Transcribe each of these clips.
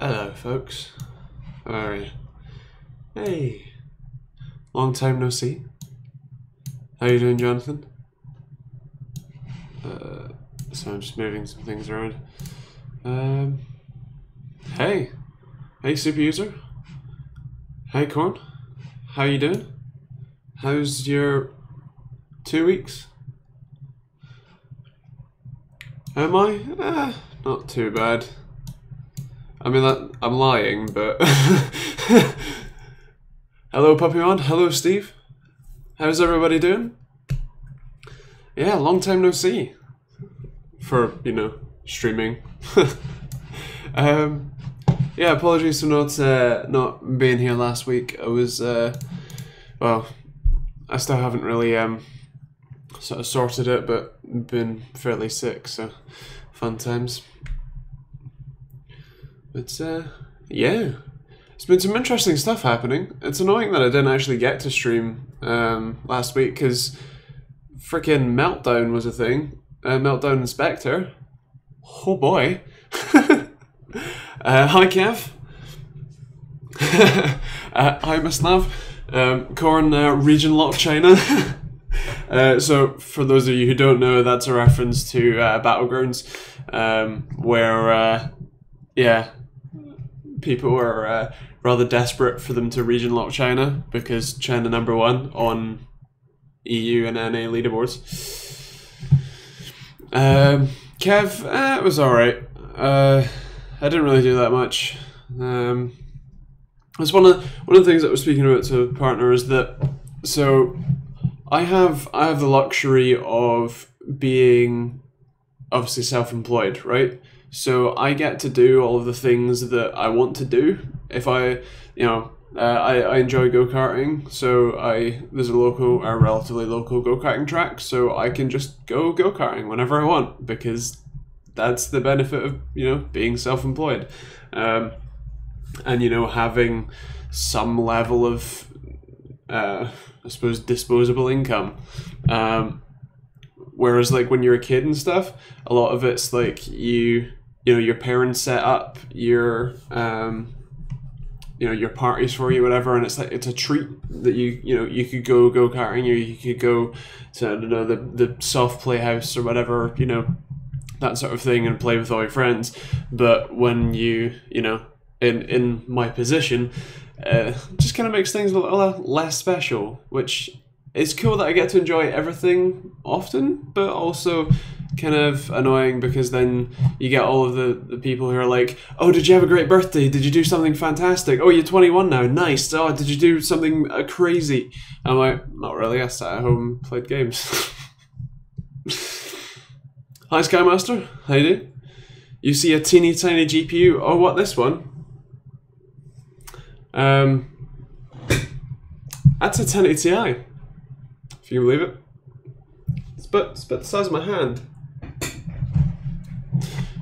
Hello, folks. How are you? Hey, long time no see. How you doing, Jonathan? So I'm just moving some things around. Hey, super user. Hey, Corn. How you doing? How's your 2 weeks? Am I? Not too bad. I mean, I'm lying, but... Hello, Puppymon. Hello, Steve. How's everybody doing? Yeah, long time no see. For, you know, streaming. Yeah, apologies for not being here last week. I was, well, I still haven't really, sort of sorted it, but been fairly sick, so fun times. But, yeah. It's been some interesting stuff happening. It's annoying that I didn't actually get to stream last week, because freaking Meltdown was a thing. Meltdown Inspector. Oh boy. Hi, Kev. Hi, Mislav. Corn, Region Lock China. So, for those of you who don't know, that's a reference to Battlegrounds, where, yeah, people are rather desperate for them to region lock China, because China #1 on EU and NA leaderboards. Kev, it was alright. I didn't really do that much. It's one of the things that I was speaking about to a partner is that, so I have the luxury of being obviously self-employed, right? So I get to do all of the things that I want to do. If I, you know, I enjoy go-karting, so there's a relatively local go-karting track, so I can just go-karting whenever I want, because that's the benefit of, you know, being self-employed. And, you know, having some level of, I suppose, disposable income. Whereas, like, when you're a kid and stuff, a lot of it's like you know, your parents set up your, you know, your parties for you, whatever, and it's like, it's a treat that you know, you could go-karting, or you could go to, I don't know, the soft playhouse or whatever, you know, that sort of thing, and play with all your friends. But when you know, in my position, just kind of makes things a little less special, which is cool that I get to enjoy everything often, but also kind of annoying, because then you get all of the people who are like, oh, did you have a great birthday? Did you do something fantastic? Oh, you're 21 now, nice. Oh, did you do something crazy? I'm like, not really, I sat at home and played games. Hi, Skymaster, how you doing? You see a teeny tiny GPU. Oh, what, this one? That's a 1080 Ti, if you can believe it. It's about the size of my hand.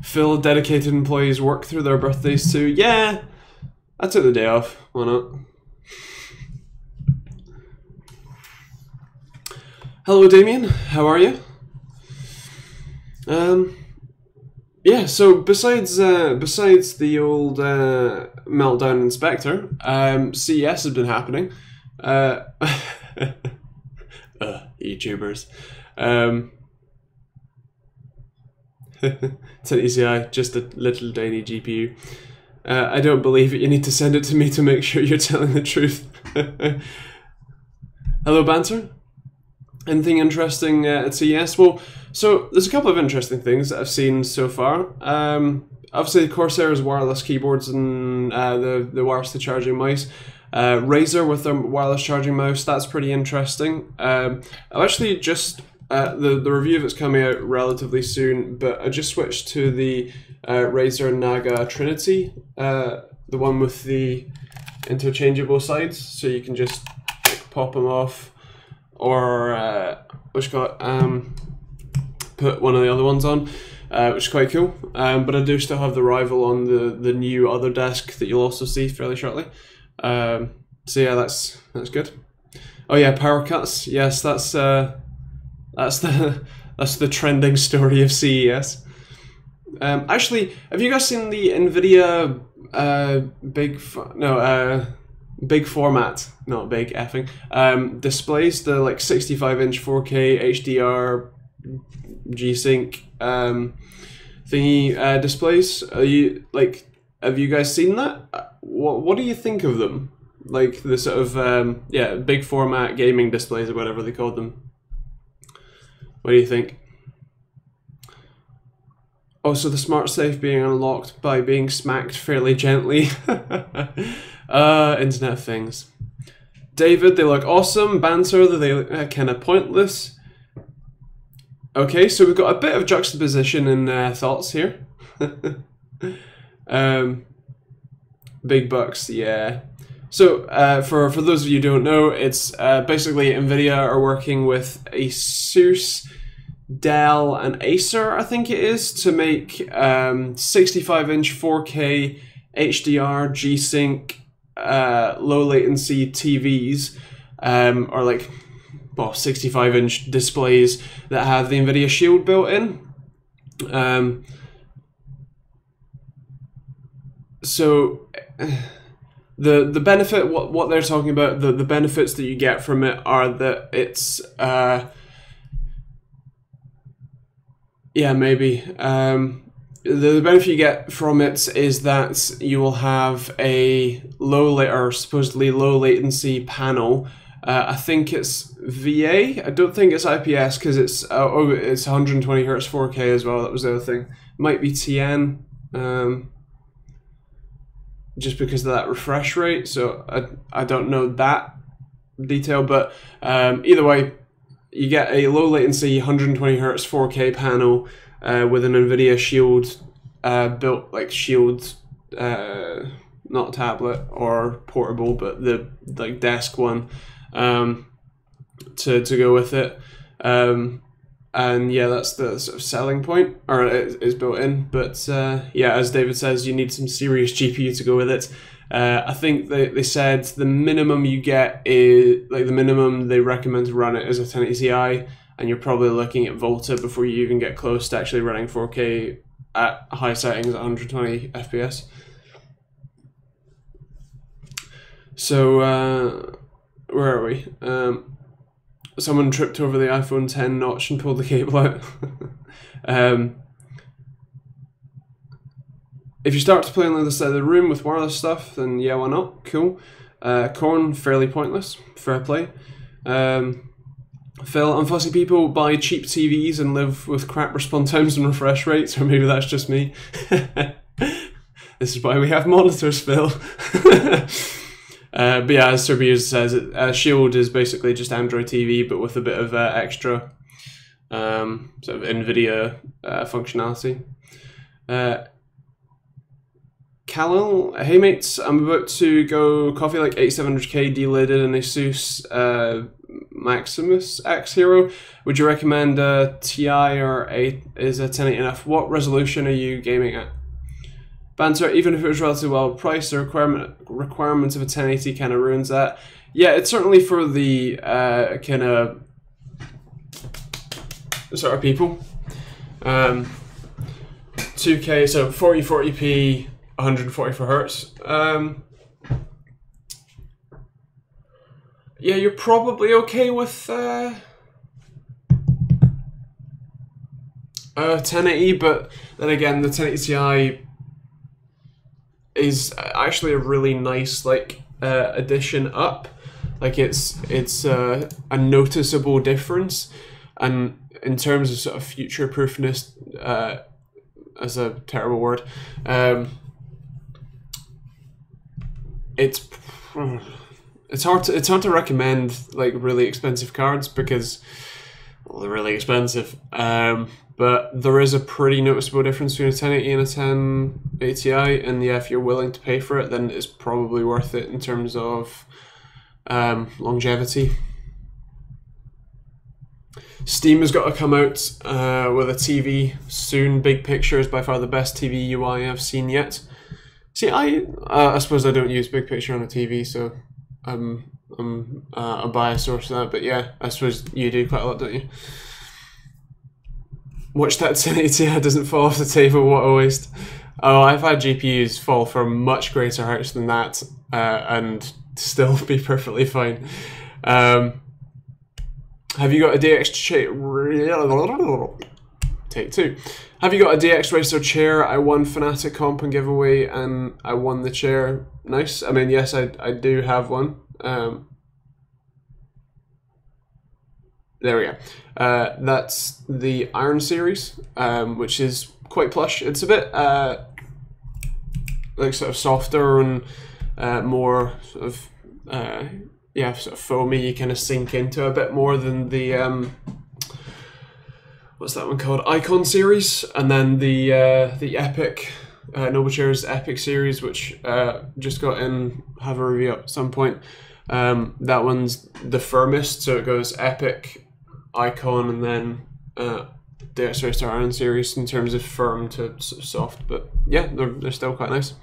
Phil, dedicated employees work through their birthdays too. Yeah, I took the day off. Why not? Hello, Damien. How are you? Yeah. So besides the old Meltdown Inspector, CES has been happening. YouTubers. 1080 Ti, just a little tiny GPU. I don't believe it. You need to send it to me to make sure you're telling the truth. Hello, Banter. Anything interesting at CES? Well, so there's a couple of interesting things that I've seen so far. Obviously, Corsair's wireless keyboards and the wirelessly charging mouse. Razer with their wireless charging mouse, that's pretty interesting. I've actually just... the review of it's coming out relatively soon, but I just switched to the Razer Naga Trinity, the one with the interchangeable sides, so you can just pop them off, or put one of the other ones on, which is quite cool. But I do still have the rival on the new other desk that you'll also see fairly shortly. So yeah, that's good. Oh yeah, power cuts. Yes, that's the trending story of CES. Actually, have you guys seen the NVIDIA big format, not big effing, displays, the like 65-inch 4K HDR G-Sync thingy displays. Are you like? Have you guys seen that? What do you think of them? Like the sort of yeah, big format gaming displays or whatever they called them. What do you think? Also, the smart safe being unlocked by being smacked fairly gently. Internet of Things. David, they look awesome. Banter, they kind of pointless. Okay, so we've got a bit of juxtaposition in thoughts here. Big bucks, yeah. So for those of you who don't know, it's basically NVIDIA are working with ASUS, Dell, and Acer, I think it is, to make 65-inch 4K HDR G-Sync low latency TVs, or like, well, 65-inch displays that have the NVIDIA Shield built in. So the benefit, what they're talking about, the benefits that you get from it are that it's yeah, maybe the benefit you get from it is that you will have a supposedly low latency TN I think it's VA. I don't think it's IPS because it's it's 120 Hz 4K as well. That was the other thing. Might be TN. Just because of that refresh rate, so I don't know that detail, but either way, you get a low latency 120 Hz 4K panel with an NVIDIA Shield built, like Shield, not tablet or portable, but the like desk one to go with it. And yeah, that's the sort of selling point, or it is built in. But yeah, as David says, you need some serious GPU to go with it. I think they said the minimum you get is, like the minimum they recommend to run it is a 1080 Ti, and you're probably looking at Volta before you even get close to actually running 4K at high settings at 120 FPS. So where are we? Someone tripped over the iPhone 10 notch and pulled the cable out. If you start to play on the other side of the room with wireless stuff, then yeah, why not? Cool. Corn, fairly pointless. Fair play. Phil, unfussy people buy cheap TVs and live with crap response times and refresh rates, or maybe that's just me. This is why we have monitors, Phil. But yeah, as Serbius says, Shield is basically just Android TV, but with a bit of extra sort of NVIDIA functionality. Khalil, hey mates, I'm about to go coffee like 8700K delidded and ASUS Maximus X Hero. Would you recommend a TI or is a 1080 enough? What resolution are you gaming at? Banter, even if it was relatively well priced, the requirements of a 1080 kind of ruins that. Yeah, it's certainly for the kind of sort of people. 2K, so 4040p, 144 Hertz. Yeah, you're probably okay with 1080, but then again, the 1080 Ti is actually a really nice like addition up. Like it's a noticeable difference, and in terms of sort of future proofness, as a terrible word, it's hard to recommend like really expensive cards because, well, they're really expensive. But there is a pretty noticeable difference between a 1080 and a 1080 Ti, and yeah, if you're willing to pay for it, then it's probably worth it in terms of longevity. Steam has got to come out with a TV soon. Big Picture is by far the best TV UI I've seen yet. See, I suppose I don't use Big Picture on a TV, so I'm a biased source to that. But yeah, I suppose you do quite a lot, don't you? Watch that 1080 Ti doesn't fall off the table. What a waste. Oh, I've had GPUs fall for much greater heights than that, and still be perfectly fine. Have you got a DX chair? Take two. Have you got a DX Racer chair? I won Fnatic Comp and giveaway, and I won the chair. Nice. I mean, yes, I do have one. There we go. That's the Iron Series, which is quite plush. It's a bit like sort of softer and more sort of yeah, sort of foamy. You kind of sink into a bit more than the what's that one called? Icon Series, and then the Epic Noble Chairs Epic Series, which just got in. Have a review at some point. That one's the firmest, so it goes Epic, Icon, and then DX Racer Iron Series in terms of firm to soft. But yeah, they're still quite nice.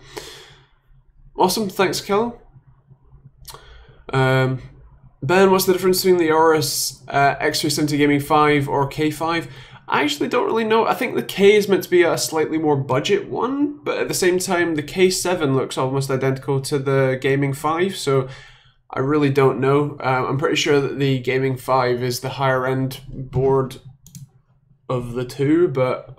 Awesome, thanks, Callum. Ben, what's the difference between the Aorus X370 Gaming 5 or K5? I actually don't really know. I think the K is meant to be a slightly more budget one, but at the same time, the K7 looks almost identical to the Gaming 5, so I really don't know. I'm pretty sure that the Gaming 5 is the higher end board of the two, but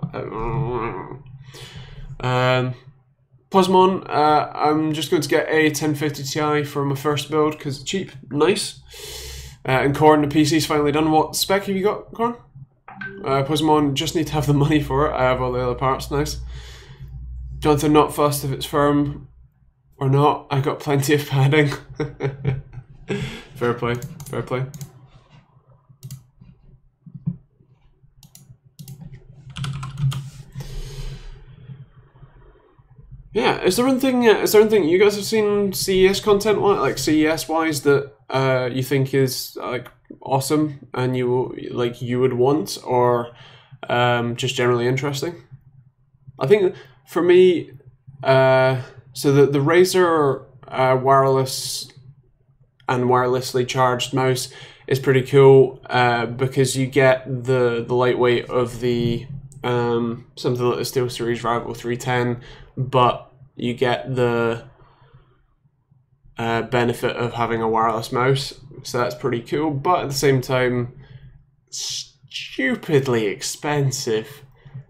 Plasmon, I'm just going to get a 1050 Ti for my first build because it's cheap, nice. And Corn, the PC's finally done. What spec have you got, Corn? Plasmon, just need to have the money for it. I have all the other parts, nice. Jonathan, not fussed if it's firm or not. I got plenty of padding. Fair play, fair play. Yeah, is there anything you guys have seen CES content like CES wise that you think is like awesome and you would want, or just generally interesting? I think for me, so the Razer wireless and wirelessly charged mouse is pretty cool because you get the lightweight of the something like the SteelSeries Rival 310, but you get the benefit of having a wireless mouse, so that's pretty cool, but at the same time stupidly expensive.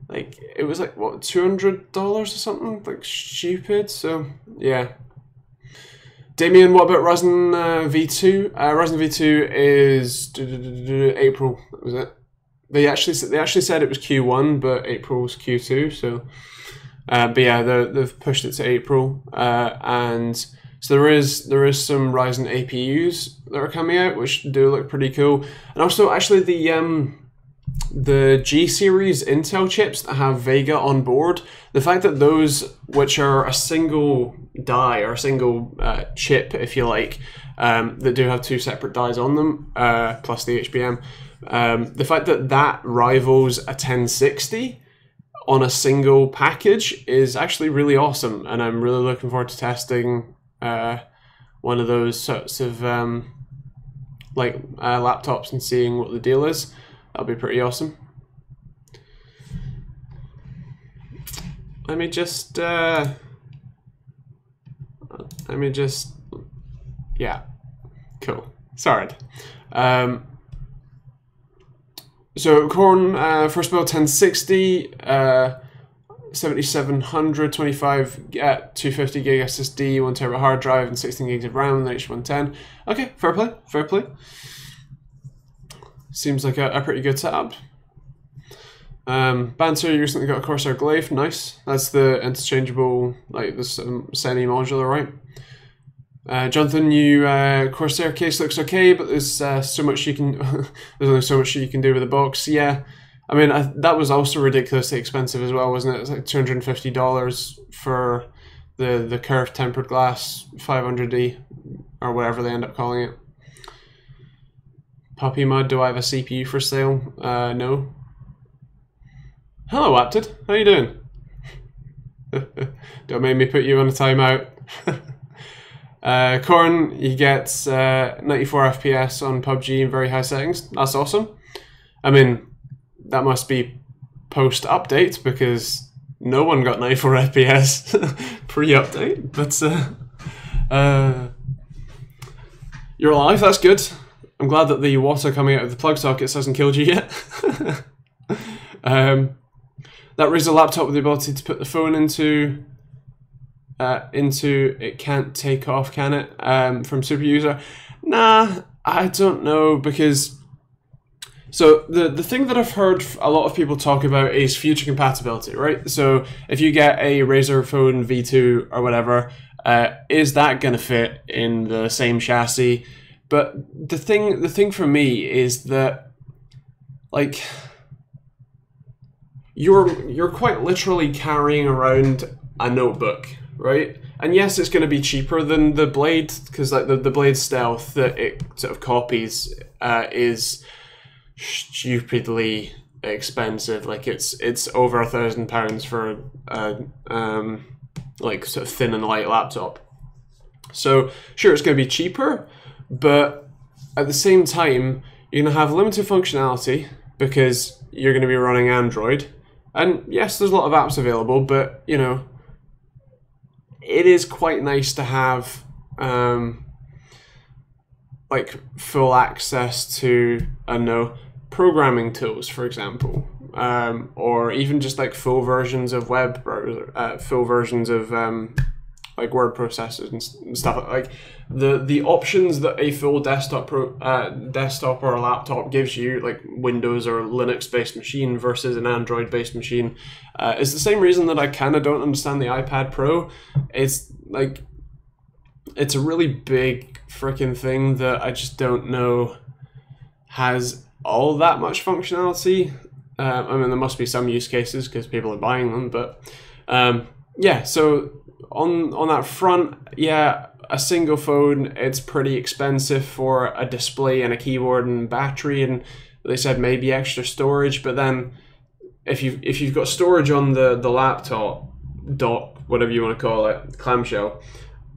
Like, it was like, what, $200 or something? Like, stupid, so yeah. Damien, what about Ryzen V2? Ryzen V2 is April, that was it. They actually said it was Q1, but April's Q2, so but yeah, they've pushed it to April, and so there is some Ryzen APUs that are coming out, which do look pretty cool, and also actually the G series Intel chips that have Vega on board. The fact that those, which are a single die or a single chip, if you like, that do have two separate dies on them, plus the HBM. The fact that that rivals a 1060 on a single package is actually really awesome, and I'm really looking forward to testing one of those sorts of laptops and seeing what the deal is. That'll be pretty awesome. Let me just yeah, cool. Sorry. So Corn, first build 1060, 7700, 25 250 gig SSD, 1 TB hard drive, and 16 gigs of RAM, and H110. Okay, fair play, fair play. Seems like a pretty good setup. Banter, you recently got a Corsair Glaive, nice. That's the interchangeable, like this semi-modular, right? Jonathan, you Corsair case looks okay, but there's so much you can. There's only so much you can do with the box. Yeah, I mean that was also ridiculously expensive as well, wasn't it? It's like $250 for the curved tempered glass 500D or whatever they end up calling it. Puppy Mud, do I have a CPU for sale? No. Hello, Apted. How you doing? Don't make me put you on a timeout. Corn, you get 94 FPS on PUBG in very high settings. That's awesome. I mean, that must be post-update because no one got 94 FPS pre-update, but you're alive, that's good. I'm glad that the water coming out of the plug sockets hasn't killed you yet. That Razer laptop with the ability to put the phone into it can't take off, can it? From super user? Nah, I don't know, because so the thing that I've heard a lot of people talk about is future compatibility, right? So if you get a Razer phone V2 or whatever, is that gonna fit in the same chassis? But the thing for me is that, like, you're quite literally carrying around a notebook, right? And yes, it's going to be cheaper than the Blade, because like the Blade Stealth that it sort of copies is stupidly expensive. Like it's over £1,000 for a like sort of thin and light laptop. So sure, it's going to be cheaper, but at the same time, you're going to have limited functionality because you're going to be running Android. And yes, there's a lot of apps available, but you know, it is quite nice to have like full access to, I don't know, programming tools, for example, or even just like full versions of web browser, full versions of like word processors and stuff. Like the options that a full desktop or a laptop gives you, like Windows or Linux based machine versus an Android based machine, is the same reason that I kind of don't understand the iPad Pro. It's like, it's a really big freaking thing that I just don't know has all that much functionality. I mean, there must be some use cases because people are buying them, but yeah, so on that front, yeah, a single phone, it's pretty expensive for a display and a keyboard and battery, and they said maybe extra storage, but then if you've got storage on the laptop dock, whatever you want to call it, clamshell,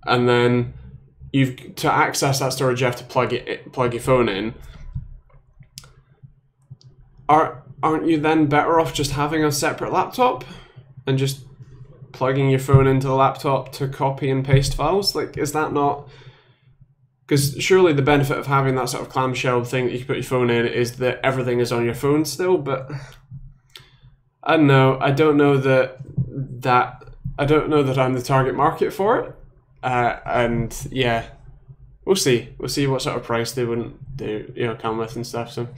and then to access that storage you have to plug your phone in. Aren't you then better off just having a separate laptop and just plugging your phone into the laptop to copy and paste files? Like, is that not... Because surely the benefit of having that sort of clamshell thing that you can put your phone in is that everything is on your phone still, but I don't know. I don't know that I'm the target market for it. And yeah, we'll see. We'll see what sort of price they wouldn't come with and stuff. So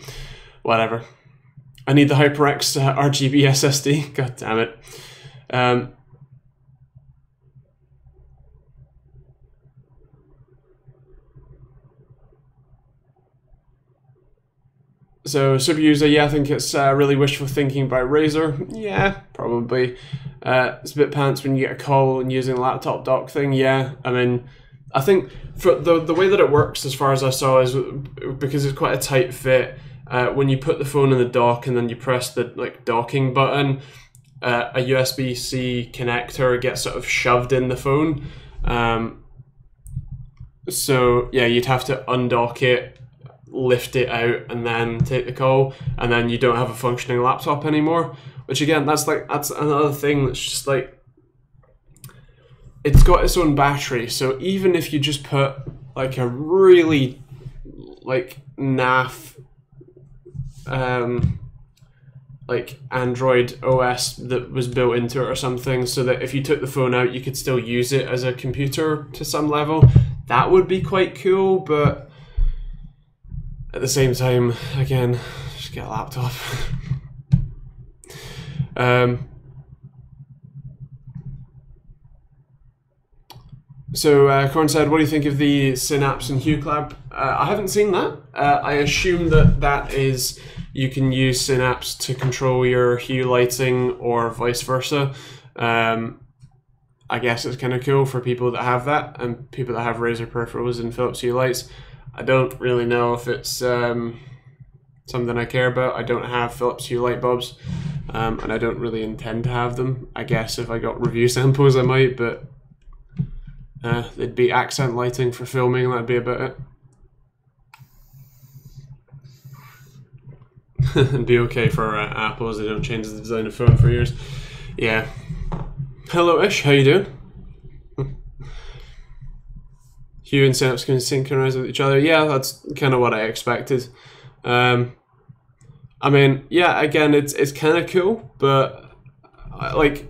whatever. I need the HyperX RGB SSD. God damn it. So super user, yeah, I think it's really wishful thinking by Razer. Yeah, probably. It's a bit pants when you get a call and using the laptop dock thing. Yeah, I mean, I think for the way that it works, as far as I saw, is because it's quite a tight fit. When you put the phone in the dock and then you press the docking button, a USB-C connector gets sort of shoved in the phone. So yeah, you'd have to undock it, lift it out, and then take the call, and then you don't have a functioning laptop anymore. Which again, that's another thing that's just like, it's got its own battery. So even if you just put like a really like naff like Android OS that was built into it or something, so that if you took the phone out you could still use it as a computer to some level, that would be quite cool. But at the same time, again, just get a laptop. So Corn said, what do you think of the Synapse and Hue Collab? I haven't seen that. I assume that is, you can use Synapse to control your Hue lighting or vice versa. I guess it's kind of cool for people that have that and people that have Razer peripherals and Philips Hue lights. I don't really know if it's something I care about. I don't have Philips Hue light bulbs, and I don't really intend to have them. I guess if I got review samples I might, but they'd be accent lighting for filming, and that'd be about it. It'd be okay for Apple, as they don't change the design of phone for years. Yeah. Hello Ish, how you doing? Hue and Synapse can synchronize with each other. Yeah, that's kind of what I expected. I mean, yeah, again, it's kind of cool, but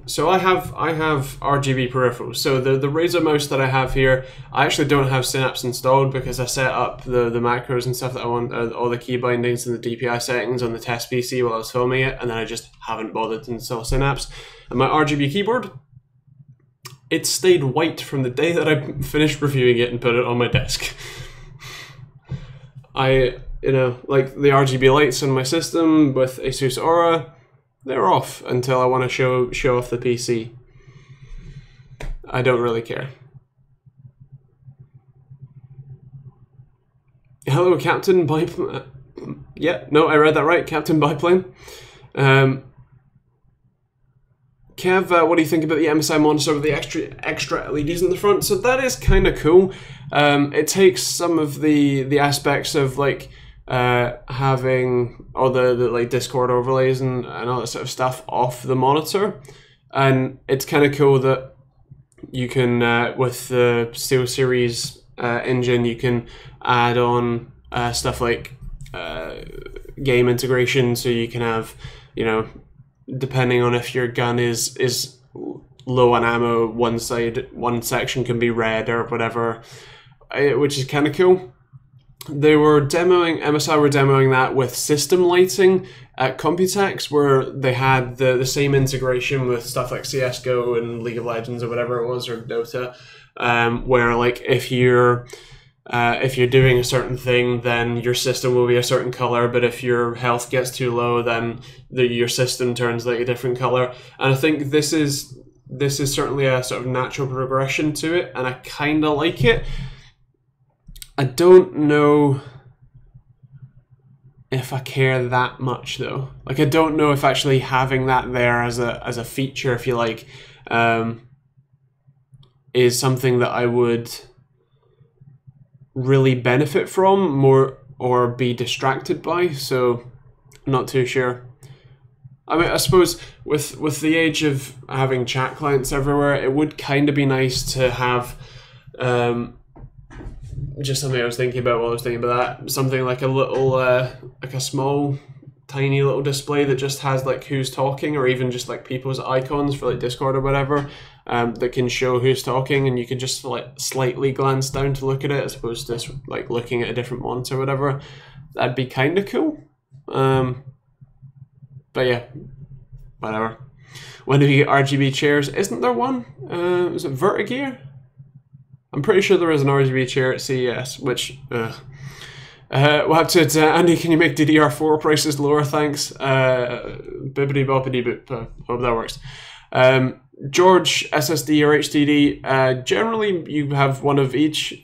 so I have RGB peripherals. So the Razer mouse that I have here, I actually don't have Synapse installed because I set up the macros and stuff that I want, all the key bindings and the DPI settings on the test PC while I was filming it, and then I just haven't bothered to install Synapse. And my RGB keyboard, it stayed white from the day that I finished reviewing it and put it on my desk. Like the RGB lights on my system with Asus Aura, they're off until I want to show off the PC. I don't really care. Hello, Captain Biplane. Yeah, no, I read that right, Captain Biplane. Kev, what do you think about the MSI monitor with the extra LEDs in the front? So that is kind of cool. It takes some of the aspects of like having all the like Discord overlays and all that sort of stuff off the monitor, and it's kind of cool that you can with the SteelSeries engine you can add on stuff like game integration, so you can have, you know, depending on if your gun is low on ammo, one section can be red or whatever, which is kind of cool. They were MSI were demoing that with system lighting at Computex, where they had the same integration with stuff like CSGO and League of Legends or whatever it was, or Dota, where like if you're doing a certain thing, then your system will be a certain color, but if your health gets too low, then your system turns like a different color. And I think this is certainly a sort of natural progression to it, and I kind of like it. I don't know if I care that much though. Like, I don't know if actually having that there as a feature, if you like, is something that I would really benefit from more or be distracted by. So I'm not too sure. I mean, I suppose with the age of having chat clients everywhere, it would kind of be nice to have just something I was thinking about while I was thinking about that, something like a little like a small tiny little display that just has like who's talking, or even just like people's icons for like Discord or whatever, that can show who's talking, and you can just like slightly glance down to look at it as opposed to like looking at a different monitor or whatever. That'd be kind of cool. But yeah, whatever. When do we get RGB chairs? Isn't there one? Is it Vertigear? I'm pretty sure there is an RGB chair at CES, which we'll have to. Andy, can you make DDR4 prices lower? Thanks. Bibbidi boppity boop. Hope that works. George, SSD or HDD? Generally, you have one of each.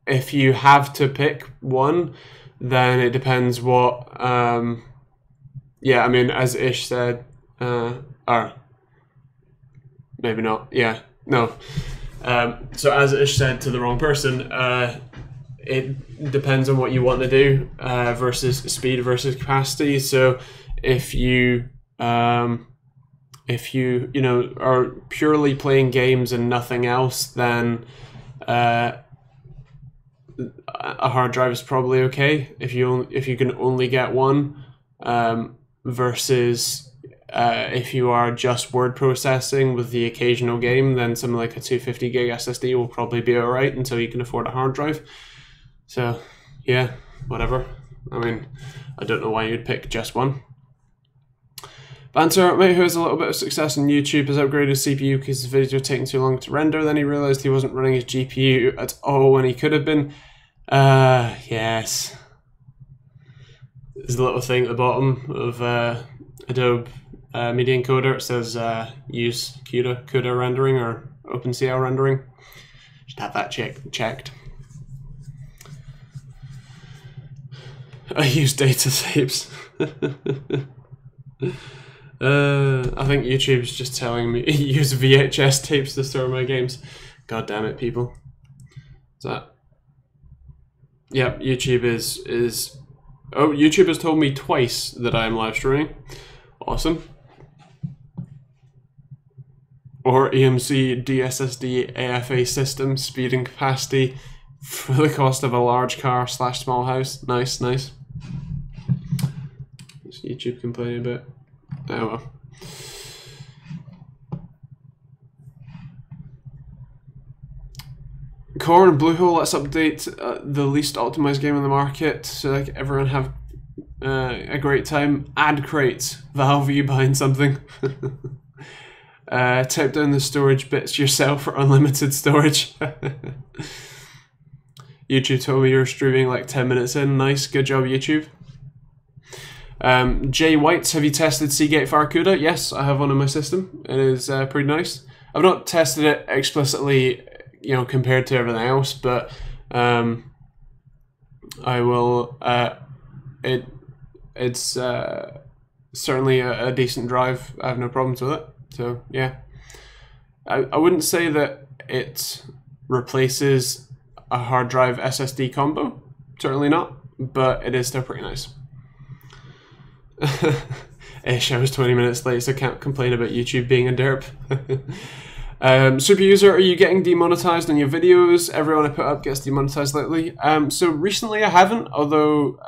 If you have to pick one, then it depends what. Yeah, I mean, as Ish said, or maybe not. Yeah, no. So as Ish said to the wrong person, it depends on what you want to do versus speed versus capacity. So if you are purely playing games and nothing else, then a hard drive is probably okay if you can only get one, versus if you are just word processing with the occasional game, then something like a 250 gig SSD will probably be alright until you can afford a hard drive. So yeah, whatever. I mean, I don't know why you'd pick just one. Banter, mate who has a little bit of success on YouTube has upgraded his CPU because his videos were taking too long to render. Then he realised he wasn't running his GPU at all when he could have been. Yes. There's a little thing at the bottom of Adobe Media Encoder. It says use CUDA rendering or OpenCL rendering. Should have that checked. I use data tapes. I think YouTube's just telling me use VHS tapes to store my games. God damn it, people. Is that? Yep, YouTube is. Oh, YouTube has told me twice that I am live streaming. Awesome. or EMC DSSD AFA system, speed and capacity for the cost of a large car / small house. Nice, nice. What's YouTube complaining about? Oh well. Core and Bluehole, let's update the least optimized game on the market so like everyone have a great time. Ad crates. Valve, are you buying something? Type down the storage bits yourself for unlimited storage. YouTube told me you were streaming like 10 minutes in. Nice, good job YouTube. Jay Whites, have you tested Seagate Barracuda? Yes, I have one in my system. It is pretty nice. I've not tested it explicitly, you know, compared to everything else, but I will. It's certainly a decent drive. I have no problems with it. So yeah, I wouldn't say that it replaces a hard drive SSD combo. Certainly not, but it is still pretty nice. Ish, I was 20 minutes late, so can't complain about YouTube being a derp. Super user, are you getting demonetized on your videos? Everyone I put up gets demonetized lately. So recently I haven't, although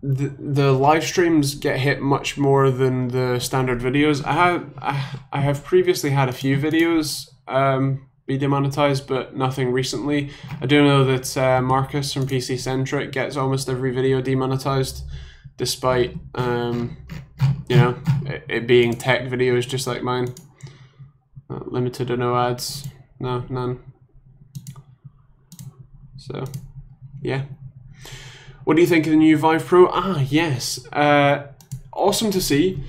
the live streams get hit much more than the standard videos. I have previously had a few videos be demonetized, but nothing recently. I do know that Marcus from PC Centric gets almost every video demonetized, despite you know, it being tech videos just like mine. Limited or no ads? No, none. So, yeah. What do you think of the new Vive Pro? Ah, yes. Awesome to see.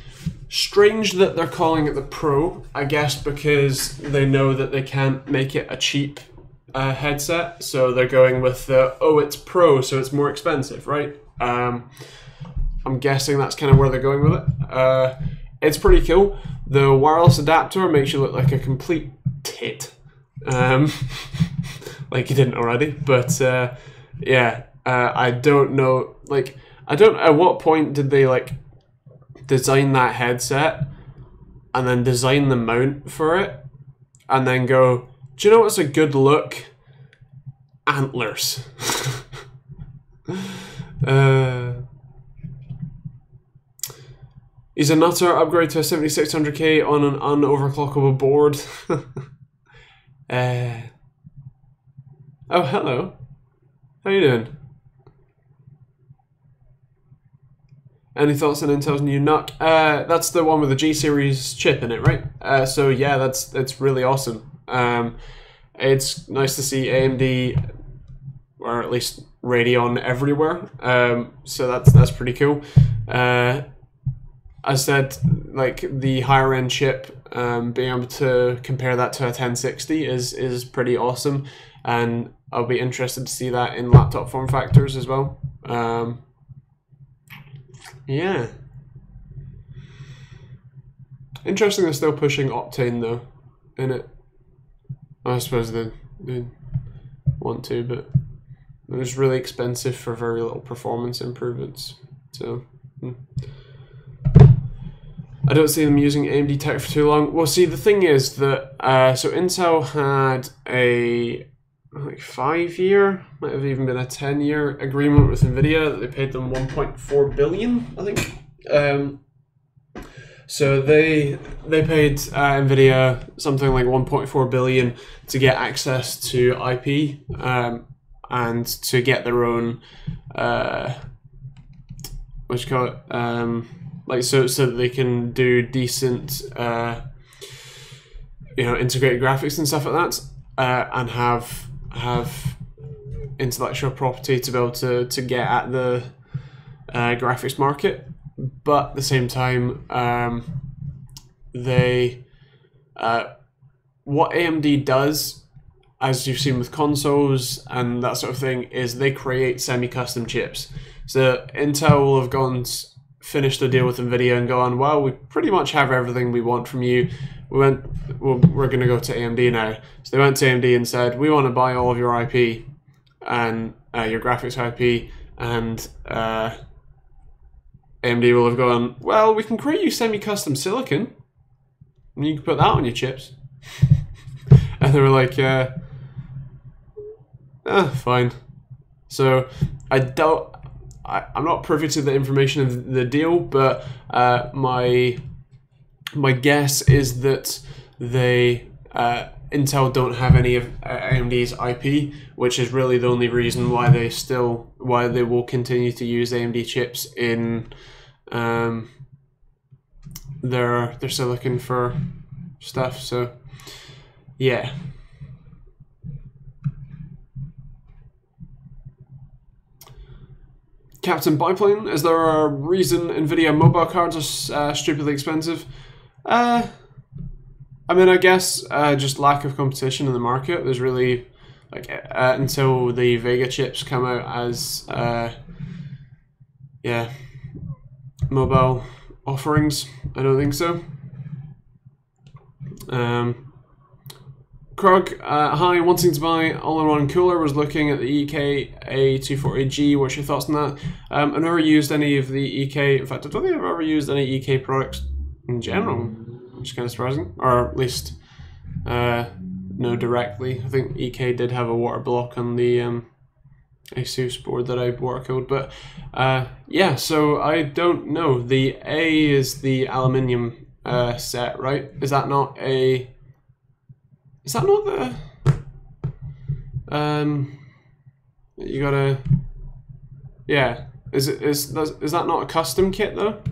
Strange that they're calling it the Pro, I guess because they know that they can't make it a cheap headset, so they're going with the, oh, it's Pro, so it's more expensive, right? I'm guessing that's kind of where they're going with it. It's pretty cool. The wireless adapter makes you look like a complete tit. Like you didn't already, but yeah. I don't know, like, I don't, at what point did they, like, design that headset and then design the mount for it and then go, do you know what's a good look? Antlers. He's a nutter. Upgrade to a 7600K on an unoverclockable board. Oh, hello. How you doing? Any thoughts on Intel's new NUC? That's the one with the G series chip in it, right? So yeah, that's really awesome. It's nice to see AMD, or at least Radeon, everywhere. So that's pretty cool. As I said, like the higher end chip, being able to compare that to a 1060 is pretty awesome, and I'll be interested to see that in laptop form factors as well. Yeah. Interesting they're still pushing Optane though in it. I suppose they want to, but it was really expensive for very little performance improvements. So I don't see them using AMD tech for too long. Well, see, the thing is that so Intel had a like 5-year, might have even been a 10-year agreement with Nvidia that they paid them 1.4 billion, I think. So they paid Nvidia something like 1.4 billion to get access to IP and to get their own what you call it, like so that they can do decent you know, integrated graphics and stuff like that, and have intellectual property to be able to get at the graphics market. But at the same time, they what AMD does, as you've seen with consoles and that sort of thing, is they create semi-custom chips. So Intel will have finished a deal with Nvidia and gone, well, we pretty much have everything we want from you. We're going to go to AMD now. So they went to AMD and said, we want to buy all of your IP and your graphics IP, and AMD will have gone, well, we can create you semi-custom silicon. And you can put that on your chips. And they were like, fine. So I'm not privy to the information of the deal, but my guess is that Intel don't have any of AMD's IP, which is really the only reason why they will continue to use AMD chips in their silicon for stuff. So yeah. Captain Biplane, is there a reason NVIDIA mobile cards are stupidly expensive? I mean, I guess just lack of competition in the market. There's really, like, until the Vega chips come out as, mobile offerings, I don't think so. Krug, hi, wanting to buy all-in-one cooler, was looking at the EK A240G. What's your thoughts on that? I've never used any of the EK, in fact, I don't think I've ever used any EK products in general, which is kind of surprising, or at least no directly. I think EK did have a water block on the ASUS board that I water cooled, but yeah, so I don't know. The A is the aluminium set, right? Is that not the you gotta, yeah, is that not a custom kit though?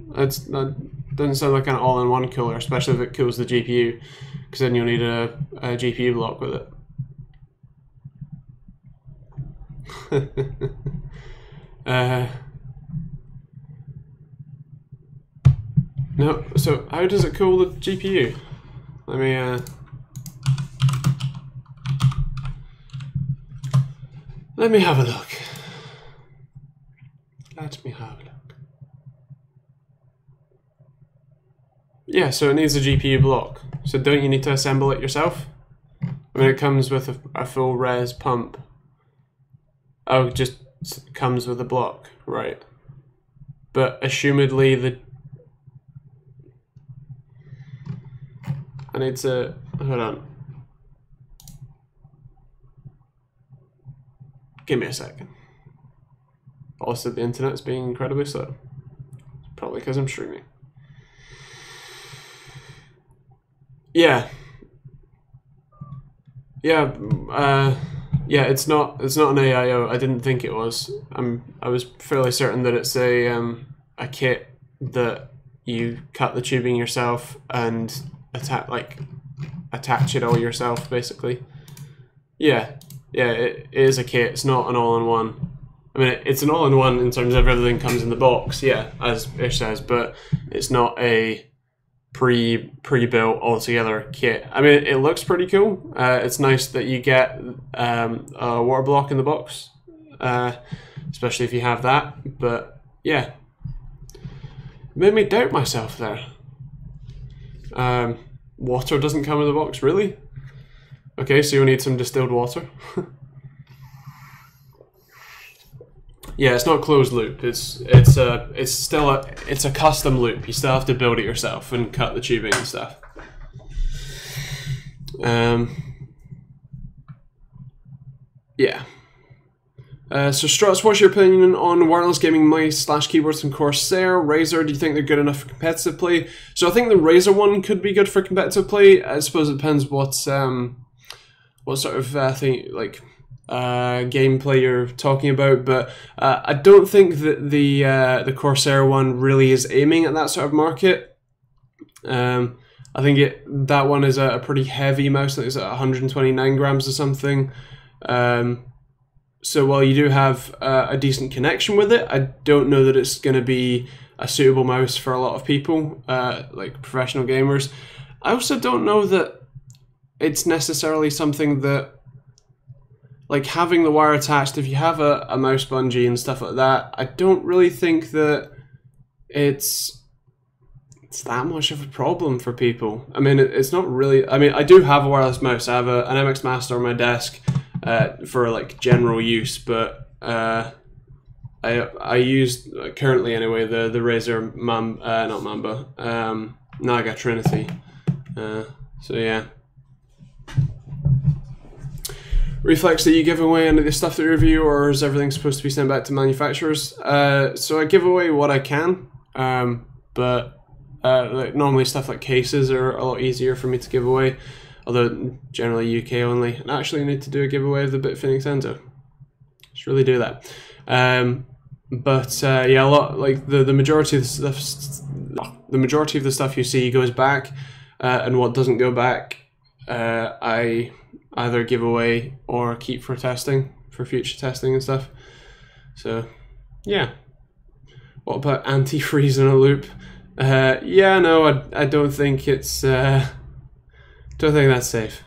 That doesn't sound like an all-in-one cooler, especially if it cools the GPU, because then you'll need a GPU block with it. No, so how does it cool the GPU? Let me have a look. Let me have a look. Yeah, so it needs a GPU block. So don't you need to assemble it yourself? I mean, it comes with a full res pump. Oh, it just comes with a block, right? But assumedly I need to, hold on. Give me a second. Also, the internet's being incredibly slow. It's probably because I'm streaming. Yeah. Yeah, yeah, it's not an AIO. I didn't think it was. I was fairly certain that it's a kit that you cut the tubing yourself and attach it all yourself, basically. Yeah, it is a kit. It's not an all-in-one. I mean, it's an all-in-one in terms of everything comes in the box, yeah, as Ish says, but it's not a pre-built altogether kit. I mean, it looks pretty cool. It's nice that you get a water block in the box, especially if you have that. But yeah, it made me doubt myself there. Water doesn't come in the box, really? Okay, so you'll need some distilled water. Yeah, it's not closed loop. It's still a custom loop. You still have to build it yourself and cut the tubing and stuff. Yeah. So Struts, what's your opinion on wireless gaming mice / keyboards from Corsair? Razer, do you think they're good enough for competitive play? So I think the Razer one could be good for competitive play. I suppose it depends what sort of thing, like gameplay you're talking about, but I don't think that the Corsair one really is aiming at that sort of market. I think that one is a pretty heavy mouse. I think it's at 129 grams or something. So while you do have a decent connection with it, I don't know that it's going to be a suitable mouse for a lot of people, like professional gamers. I also don't know that it's necessarily something that, like, having the wire attached, if you have a mouse bungee and stuff like that, I don't really think that it's that much of a problem for people. I mean, it's not really. I mean, I do have a wireless mouse. I have an MX Master on my desk for like general use, but I use currently anyway the Razer not Mamba, Naga Trinity. So yeah. Reflex, that you give away any of the stuff that you review, or is everything supposed to be sent back to manufacturers? So I give away what I can, but like normally stuff like cases are a lot easier for me to give away, although generally UK only. And actually I need to do a giveaway of the Bitfin Extendo. Just really do that. But yeah, a lot, like the majority of the stuff you see goes back, and what doesn't go back, I either give away or keep for testing, for future testing and stuff. So yeah. What about antifreeze in a loop? Yeah, no, I don't think it's don't think that's safe.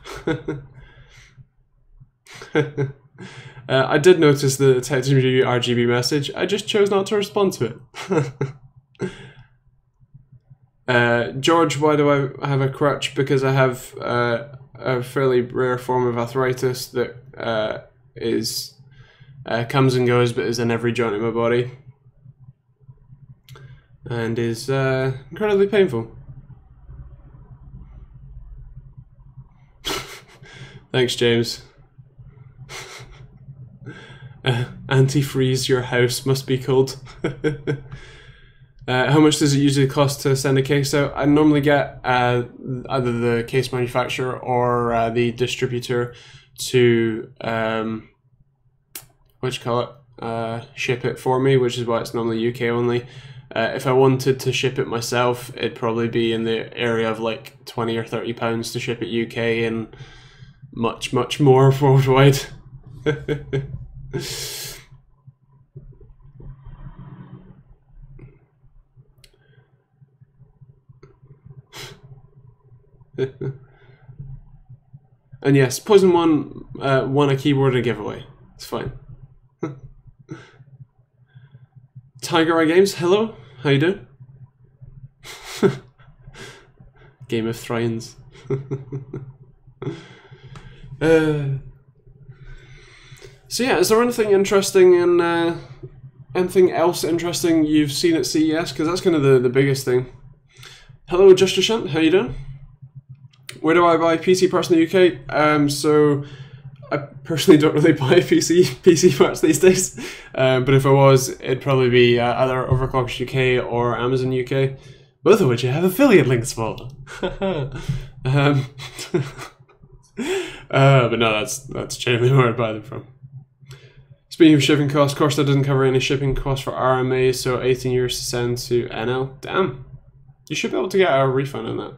I did notice the TechteamGB RGB message. I just chose not to respond to it. George, why do I have a crutch? Because I have a fairly rare form of arthritis that comes and goes, but is in every joint in my body, and is incredibly painful. Thanks, James. Antifreeze your house must be cold. How much does it usually cost to send a case out? I normally get either the case manufacturer or the distributor to ship it for me, which is why it's normally UK only. If I wanted to ship it myself, it'd probably be in the area of like £20 or £30 to ship it UK, and much more worldwide. And yes, Poison One won a keyboard and a giveaway. It's fine. Tiger Eye Games, hello, how you doing? Game of Thrones. So yeah, is there anything interesting in anything else interesting you've seen at CES? Because that's kind of the biggest thing. Hello, Justin, how you doing? Where do I buy PC parts in the UK? So I personally don't really buy PC parts these days, but if I was, it'd probably be either Overclockers UK or Amazon UK, both of which I have affiliate links for. But no, that's generally where I buy them from. Speaking of shipping costs, Corsa doesn't cover any shipping costs for RMA, so €18 to send to NL. Damn, you should be able to get a refund on that.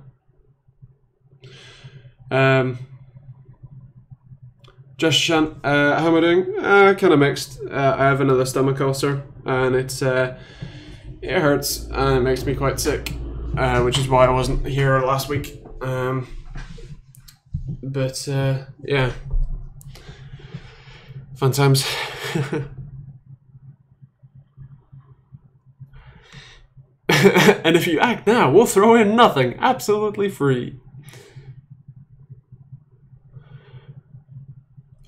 Josh Shan, how am I doing? Kind of mixed. I have another stomach ulcer, and it hurts and it makes me quite sick, which is why I wasn't here last week. But yeah, fun times. And if you act now, we'll throw in nothing, absolutely free.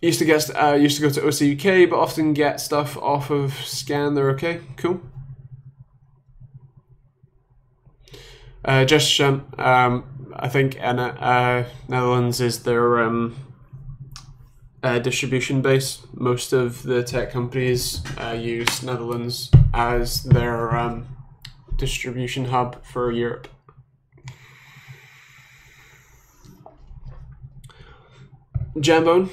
Used to go to OCUK, but often get stuff off of Scan. They're okay, cool. Just I think Netherlands is their distribution base. Most of the tech companies use Netherlands as their distribution hub for Europe. Jambin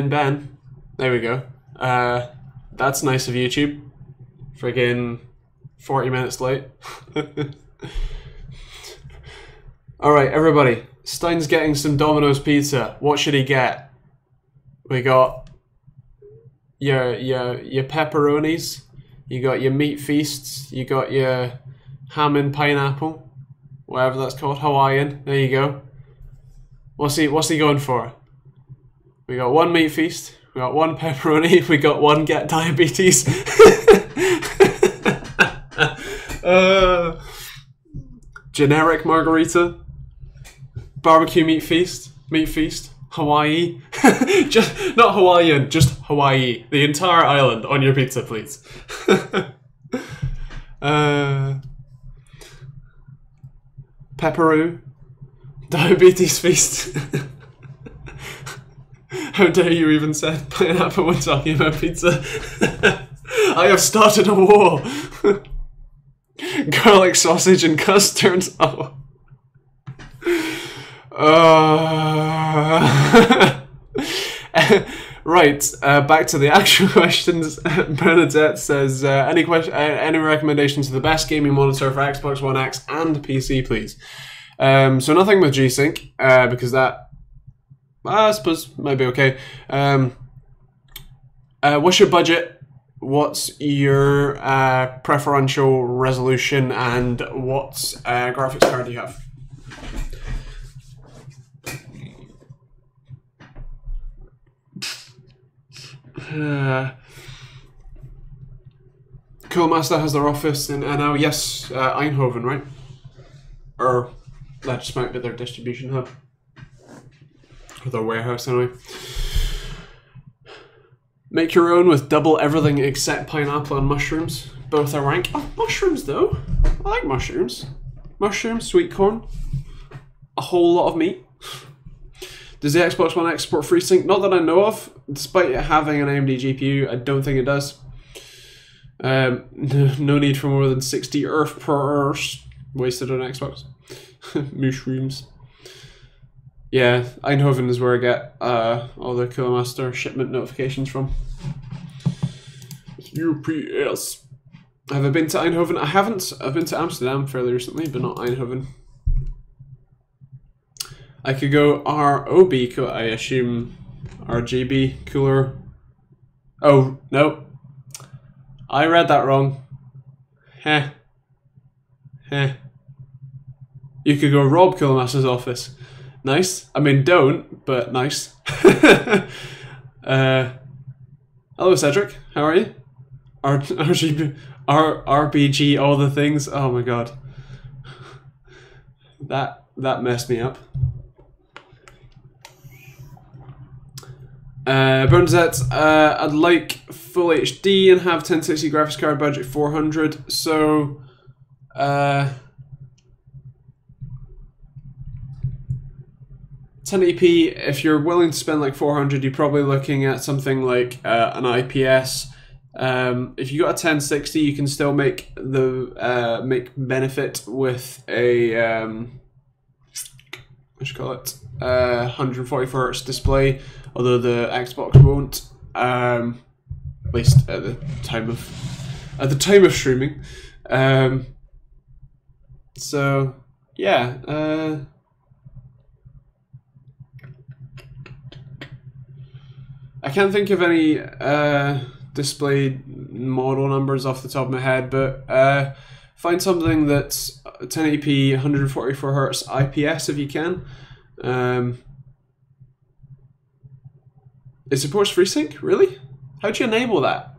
Ben. There we go. That's nice of YouTube. Friggin' 40 minutes late. Alright, everybody. Stein's getting some Domino's pizza. What should he get? We got your pepperonis. You got your meat feasts. You got your ham and pineapple. Whatever that's called. Hawaiian. There you go. What's he going for? We got one meat feast. We got one pepperoni. We got one get diabetes. Generic margarita. Barbecue meat feast. Hawaii. Just not Hawaiian, just Hawaii. The entire island on your pizza, please. Pepperoo. Diabetes feast. How dare you even said pineapple when talking about pizza. I have started a war. Garlic sausage and custard. Oh. Right, back to the actual questions. Bernadette says, any recommendations for the best gaming monitor for Xbox One X and PC, please? So nothing with G-Sync, because that, I suppose, might be okay. What's your budget? What's your preferential resolution? And what graphics card do you have? Coolmaster has their office in NL. Yes, Eindhoven, right? Or that just might be their distribution hub. Or their warehouse, anyway. Make your own with double everything except pineapple and mushrooms. Both are rank. Oh, mushrooms though. I like mushrooms. Mushrooms, sweet corn. A whole lot of meat. Does the Xbox One X support FreeSync? Not that I know of. Despite it having an AMD GPU, I don't think it does. No need for more than 60 Earth per hour wasted on Xbox. Mushrooms. Yeah, Eindhoven is where I get all the Coolmaster shipment notifications from. UPS. Have I been to Eindhoven? I haven't. I've been to Amsterdam fairly recently, but not Eindhoven. I could go ROB, I assume RGB, cooler. Oh, no. I read that wrong. Heh. Heh. You could go Rob Coolmaster's office. Nice. I mean, don't, but nice. Hello, Cedric. How are you? RGB, RBG, all the things. Oh my god. That messed me up. Bernadette, I'd like full HD and have 1060 graphics card, budget 400. So, 1080p, if you're willing to spend like 400, you're probably looking at something like an IPS. If you got a 1060, you can still make the benefit with a what you call it, 144 Hz display. Although the Xbox won't, at least at the time of streaming. So yeah, I can't think of any display model numbers off the top of my head, but find something that's 1080p, 144 Hz IPS if you can. It supports FreeSync? Really? How'd you enable that?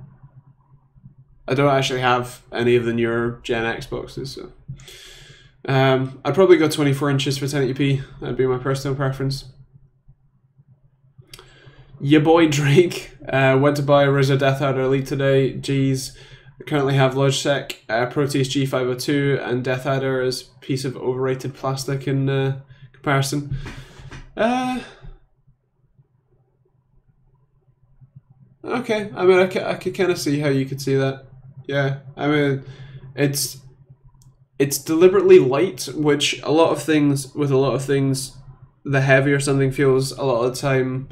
I don't actually have any of the newer gen Xboxes, so I'd probably go 24 inches for 1080p. That'd be my personal preference. Your boy Drake went to buy a Rizzo Death Adder Elite today. Jeez. I currently have Logitech Proteus G502 and Death Adder as a piece of overrated plastic in comparison. Okay, I mean, I could kind of see how you could see that. Yeah, I mean, it's deliberately light, which a lot of things, the heavier something feels a lot of the time,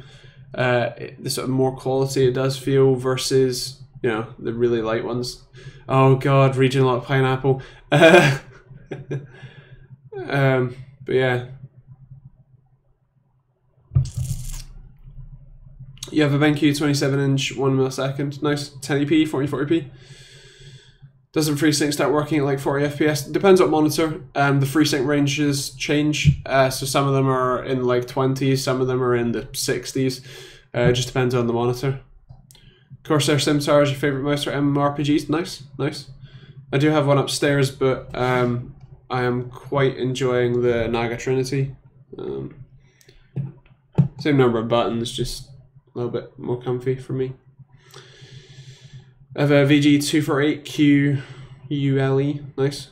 the sort of more quality it does feel versus, you know, the really light ones. Oh god, regional lock pineapple. But yeah. You have a BenQ 27-inch 1 millisecond. Nice. 1080p, 4040p. Doesn't FreeSync start working at like 40 FPS? Depends what monitor. The FreeSync ranges change. So some of them are in like 20s, some of them are in the 60s. It just depends on the monitor. Corsair Simtar is your favorite mouse for MMORPGs? Nice, nice. I do have one upstairs, but I am quite enjoying the Naga Trinity. Same number of buttons, just a little bit more comfy for me. I have a VG248 QULE, nice.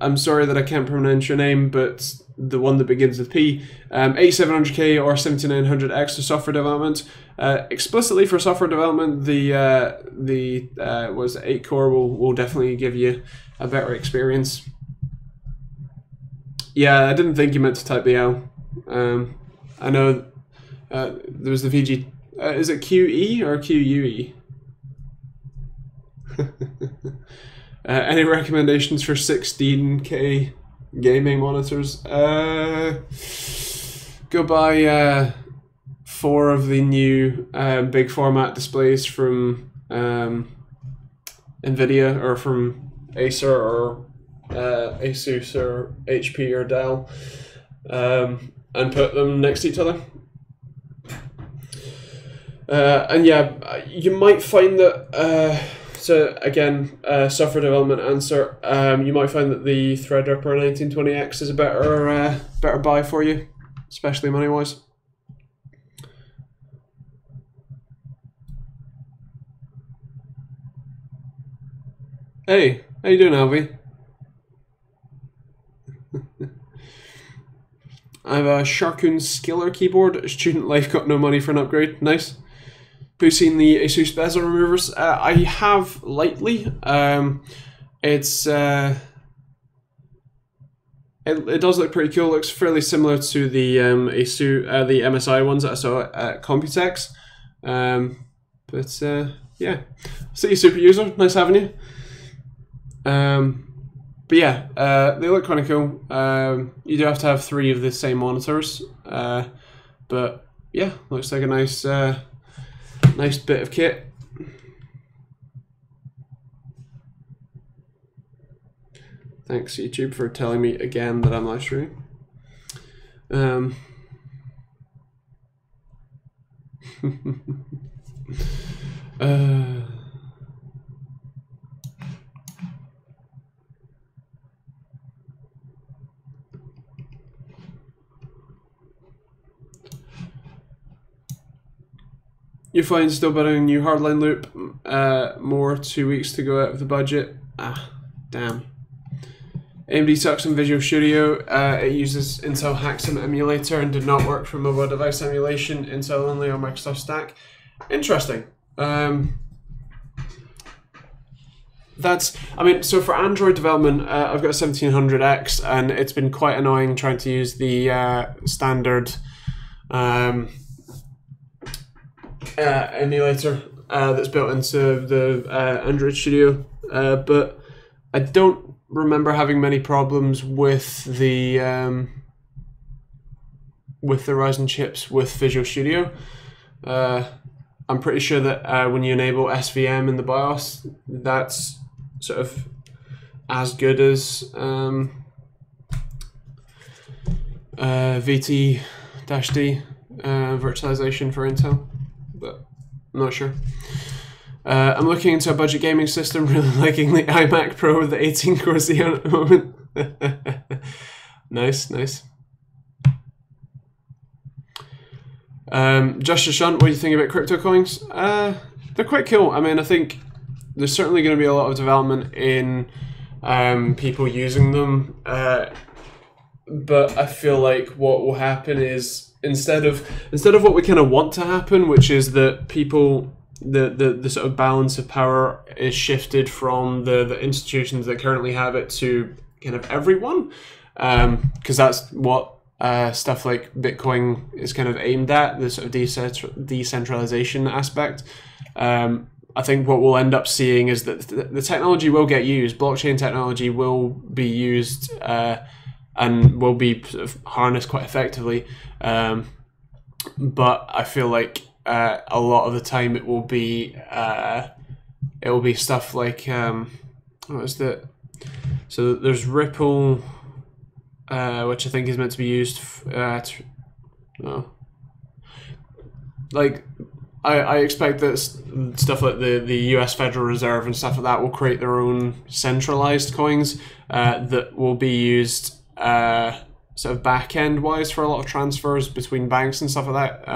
I'm sorry that I can't pronounce your name, but the one that begins with P. 8700K or 7900X to software development. Explicitly for software development, the 8 core will definitely give you a better experience. Yeah, I didn't think you meant to type the L. I know there was the VG. Is it QE or QUE? Any recommendations for 16K gaming monitors? Go buy 4 of the new big format displays from Nvidia or from Acer or Asus or HP or Dell, and put them next to each other. And yeah, you might find that. So again, software development answer. You might find that the Threadripper 1920X is a better buy for you, especially money wise. Hey, how you doing, Alvy? I have a Sharkoon Skiller keyboard. Student life, got no money for an upgrade. Nice. Who's seen the Asus bezel removers? I have lightly. It's it does look pretty cool. It looks fairly similar to the the MSI ones that I saw at Computex. But yeah, City Super User, nice having you. But yeah, they look kind of cool. You do have to have 3 of the same monitors. But yeah, looks like a nice. Nice bit of kit. Thanks YouTube for telling me again that I'm live streaming. You're fine still building a new hardline loop. More 2 weeks to go out of the budget. Ah, damn. AMD sucks in Visual Studio. It uses Intel Haxim emulator and did not work for mobile device emulation. Intel only on Microsoft Stack. Interesting. So for Android development, I've got a 1700X, and it's been quite annoying trying to use the standard emulator that's built into the Android Studio, but I don't remember having many problems with the Ryzen chips with Visual Studio. I'm pretty sure that when you enable SVM in the BIOS, that's sort of as good as VT-D virtualization for Intel, but I'm not sure. I'm looking into a budget gaming system, really liking the iMac Pro with the 18 core Xeon at the moment. Nice, nice. Josh Shunt, what do you think about crypto coins? They're quite cool. I mean, I think there's certainly going to be a lot of development in people using them, but I feel like what will happen is instead of what we kind of want to happen, which is that people the sort of balance of power is shifted from the institutions that currently have it to kind of everyone, because that's what stuff like Bitcoin is kind of aimed at, the sort of decentralization aspect. I think what we'll end up seeing is that the technology will get used, blockchain technology will be used and will be sort of harnessed quite effectively, but I feel like a lot of the time it will be stuff like what is that? So there's Ripple, which I think is meant to be used. I expect that stuff like the US Federal Reserve and stuff like that will create their own centralized coins that will be used sort of back end wise for a lot of transfers between banks and stuff like that.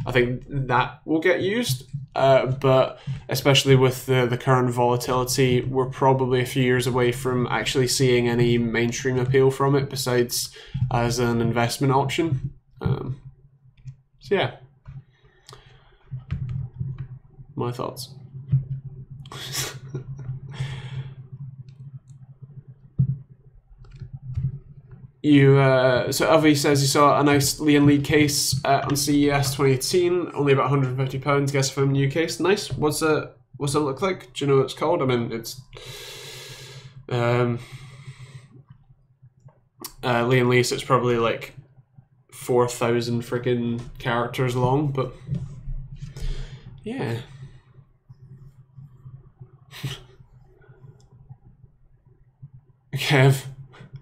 I think that will get used, but especially with the current volatility, we're probably a few years away from actually seeing any mainstream appeal from it besides as an investment option. So yeah, my thoughts. So Avi says he saw a nice Lian Li case on CES 2018, only about £150. Guess from new case. Nice. What's it look like? Do you know what it's called? I mean, it's Lian Li, so it's probably like 4,000 freaking characters long, but yeah. Kev,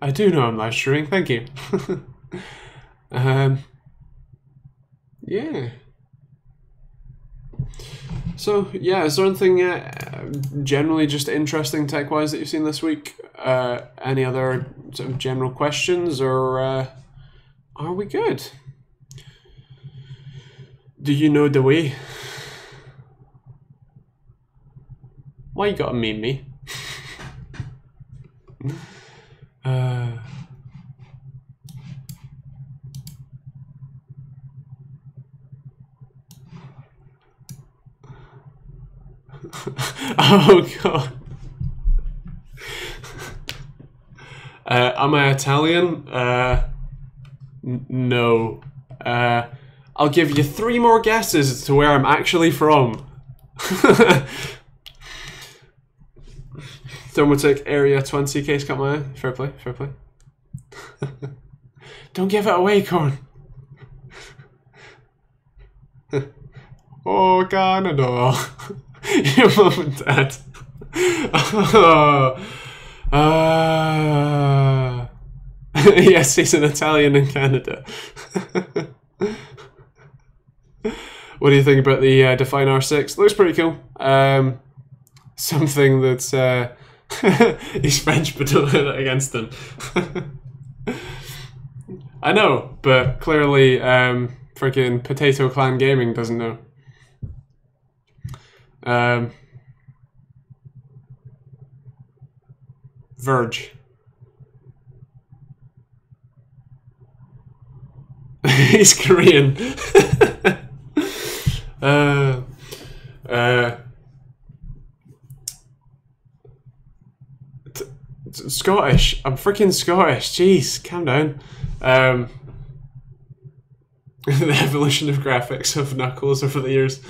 I do know I'm live streaming, thank you. Yeah. So, yeah, is there anything generally just interesting tech-wise that you've seen this week? Any other sort of general questions, or are we good? Do you know the way? Why you gotta meme me? Oh god. Am I Italian? No. I'll give you 3 more guesses as to where I'm actually from. Thermotic Area 20 case caught my eye. Fair play, fair play. Don't give it away, Corn. Oh, Canada. Your mum and dad. Yes, he's an Italian in Canada. What do you think about the Define R6? Looks pretty cool. Something that's he's French, but don't hold it against him. I know, but clearly freaking Potato Clan Gaming doesn't know. Verge. He's Korean. Scottish. I'm freaking Scottish. Jeez, calm down. The evolution of graphics of Knuckles over the years.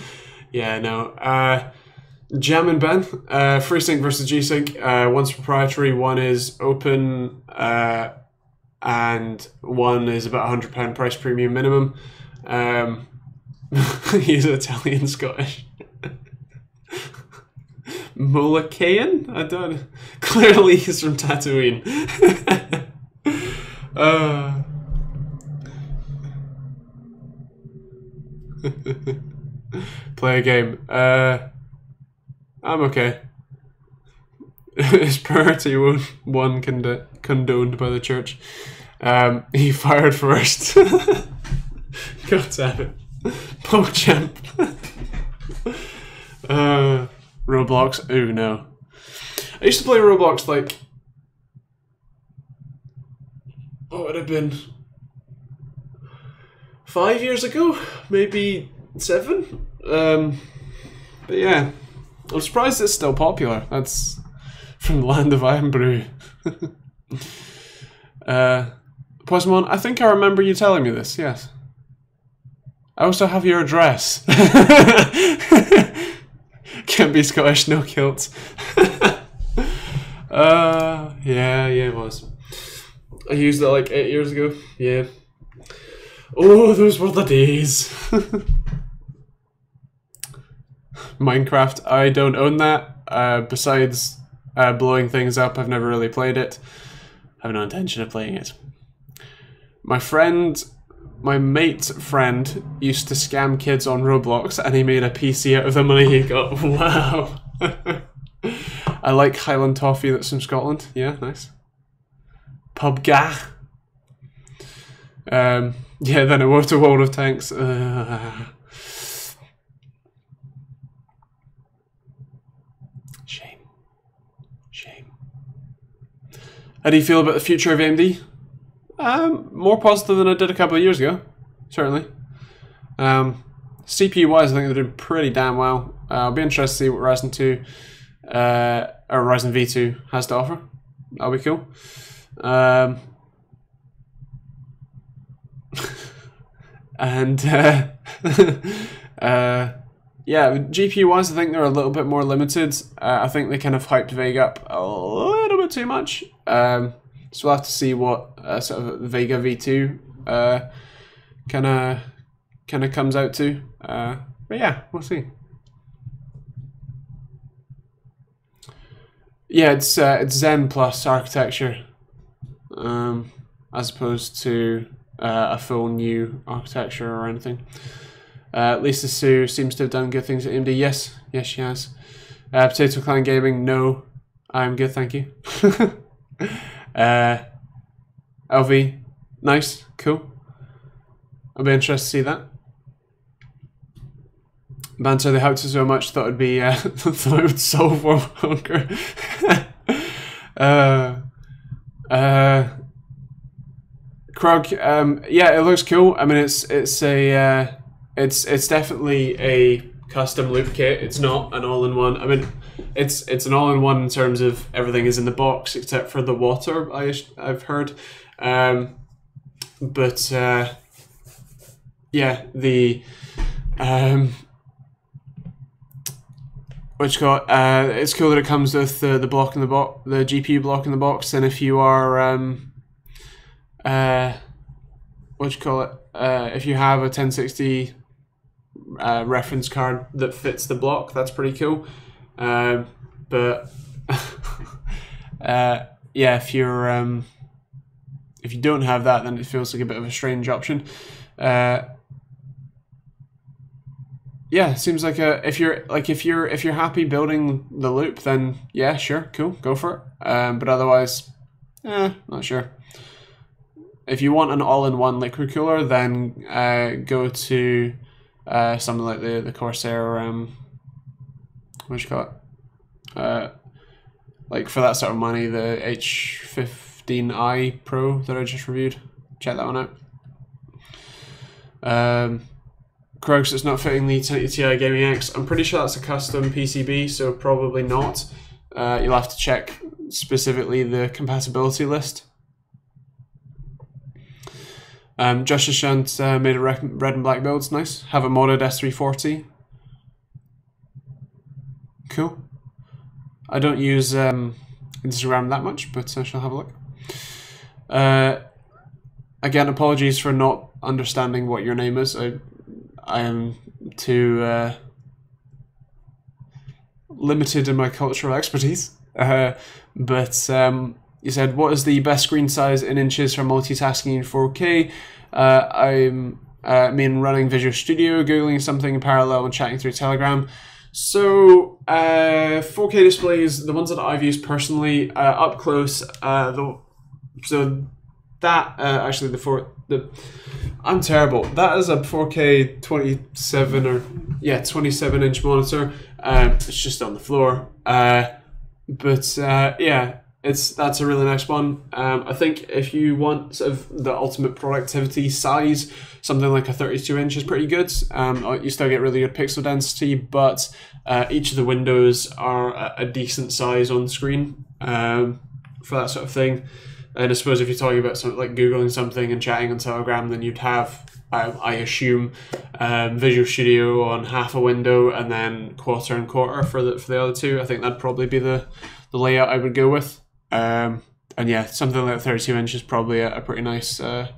Yeah, no. Jam and Ben. FreeSync versus G-Sync. One's proprietary, one is open, and one is about £100 price premium minimum. He's Italian Scottish. Molokayan? I don't know. Clearly he's from Tatooine. Play a game. I'm okay. Is priority one condoned by the church? He fired first. God damn it. PogChamp. Roblox. Oh no. I used to play Roblox like, what would it have been? 5 years ago? Maybe 7? But yeah. I'm surprised it's still popular. That's from the land of Iron Brew. Poismon, I think I remember you telling me this, yes. I also have your address. Can't be Scottish, no kilts. Yeah, it was. I used it like 8 years ago. Yeah. Oh, those were the days. Minecraft, I don't own that. Besides blowing things up, I've never really played it. I have no intention of playing it. My mate's friend used to scam kids on Roblox, and he made a PC out of the money he got. Wow. I like Highland Toffee that's from Scotland. Yeah, nice. PubGah. Yeah, then it was to World of Tanks. Shame. How do you feel about the future of AMD? More positive than I did a couple of years ago, certainly. CPU-wise, I think they're doing pretty damn well. I'll be interested to see what Ryzen 2 or Ryzen V2 has to offer. That'll be cool. And yeah, GPU-wise, I think they're a little bit more limited. I think they kind of hyped Vega up a little bit too much. So we'll have to see what sort of Vega V2 kind of comes out to. But yeah, we'll see. Yeah, it's Zen plus architecture, as opposed to a full new architecture or anything. Lisa Sue seems to have done good things at AMD. Yes, she has. Potato Clan Gaming, no, I'm good, thank you. LV, nice, cool. I'll be interested to see that. Banter, they hyped it so much, thought it'd be thought it would solve world hunger. Krug, yeah, it looks cool. I mean, it's definitely a custom loop kit. It's not an all-in-one. I mean, it's an all-in-one in terms of everything is in the box except for the water. I've heard, but yeah, the what you call it? It's cool that it comes with the block in the box, the GPU block in the box, and if you are what you call it? If you have a 1060 reference card that fits the block, that's pretty cool. But yeah, if you don't have that, then it feels like a bit of a strange option. Yeah, it seems like if you're happy building the loop, then yeah, sure, cool, go for it. But otherwise, not sure. If you want an all-in-one liquid cooler, then go to something like the Corsair. What do you call it? Like for that sort of money, the H15i Pro that I just reviewed. Check that one out. Krogs, it's not fitting the 1080 Ti Gaming X. I'm pretty sure that's a custom PCB, so probably not. You'll have to check specifically the compatibility list. Josh Shunt made a red and black build. It's nice. Have a modded S340. Cool. I don't use Instagram that much, but I shall have a look. Again, apologies for not understanding what your name is. I am too limited in my cultural expertise. But you said, what is the best screen size in inches for multitasking in 4K? I'm running Visual Studio, Googling something in parallel and chatting through Telegram. So 4K displays, the ones that I've used personally, up close, I'm terrible. That is a 4K 27 or 27 inch monitor. It's just on the floor. But yeah, that's a really nice one. I think if you want sort of the ultimate productivity size, something like a 32 inch is pretty good. You still get really good pixel density, but each of the windows are a decent size on screen for that sort of thing. And I suppose if you're talking about something like Googling something and chatting on Telegram, then you'd have, I assume, Visual Studio on half a window and then quarter and quarter for the other two. I think that'd probably be the layout I would go with. And yeah, something like 32 inch is probably a pretty nice sort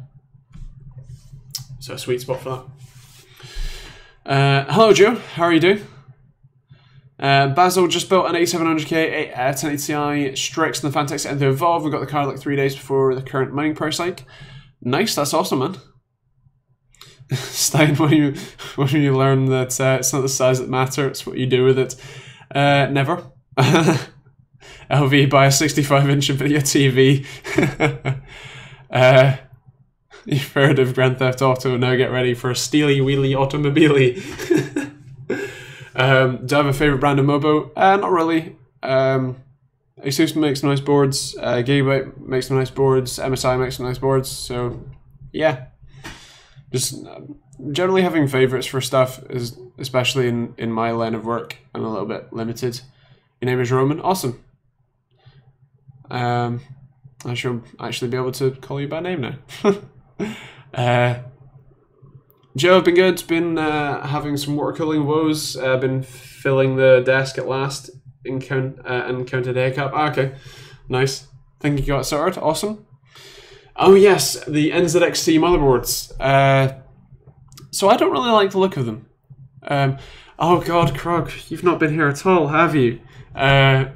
of sweet spot for that. Hello Joe, how are you doing? Basil just built an 8700K 1080 Ti Strix and the Fantex and the Evolve. We got the card like 3 days before the current mining price hike. Nice, that's awesome, man. Stein, when you learn that it's not the size that matters, it's what you do with it. Never. LV, buy a 65-inch Nvidia TV. You've heard of Grand Theft Auto, now get ready for Steely Wheelie Automobile. Do I have a favourite brand of Mobo? Not really. ASUS makes some nice boards, Gigabyte makes some nice boards, MSI makes some nice boards, so yeah. Just generally having favourites for stuff is, especially in my line of work, I'm a little bit limited. Your name is Roman? Awesome. I should actually be able to call you by name now. Joe, I've been good. Been having some water cooling woes. Been filling the desk at last. Encountered a hiccup. Okay, nice. Think you got it sorted. Awesome. Oh yes, the NZXT motherboards. So I don't really like the look of them. Oh God, Krog, you've not been here at all, have you? I'm